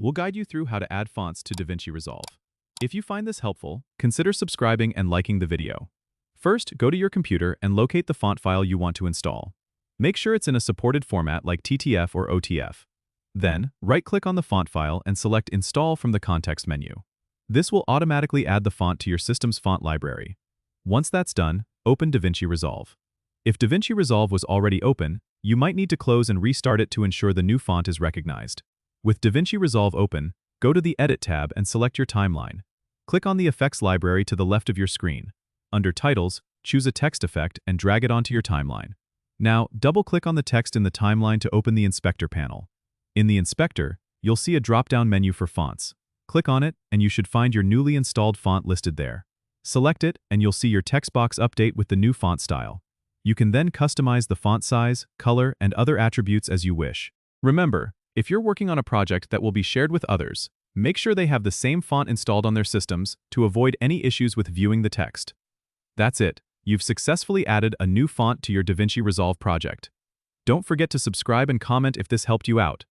We'll guide you through how to add fonts to DaVinci Resolve. If you find this helpful, consider subscribing and liking the video. First, go to your computer and locate the font file you want to install. Make sure it's in a supported format like TTF or OTF. Then, right-click on the font file and select Install from the context menu. This will automatically add the font to your system's font library. Once that's done, open DaVinci Resolve. If DaVinci Resolve was already open, you might need to close and restart it to ensure the new font is recognized. With DaVinci Resolve open, go to the Edit tab and select your timeline. Click on the Effects library to the left of your screen. Under Titles, choose a text effect and drag it onto your timeline. Now, double-click on the text in the timeline to open the Inspector panel. In the Inspector, you'll see a drop-down menu for fonts. Click on it, and you should find your newly installed font listed there. Select it, and you'll see your text box update with the new font style. You can then customize the font size, color, and other attributes as you wish. Remember, if you're working on a project that will be shared with others, make sure they have the same font installed on their systems to avoid any issues with viewing the text. That's it. You've successfully added a new font to your DaVinci Resolve project. Don't forget to subscribe and comment if this helped you out.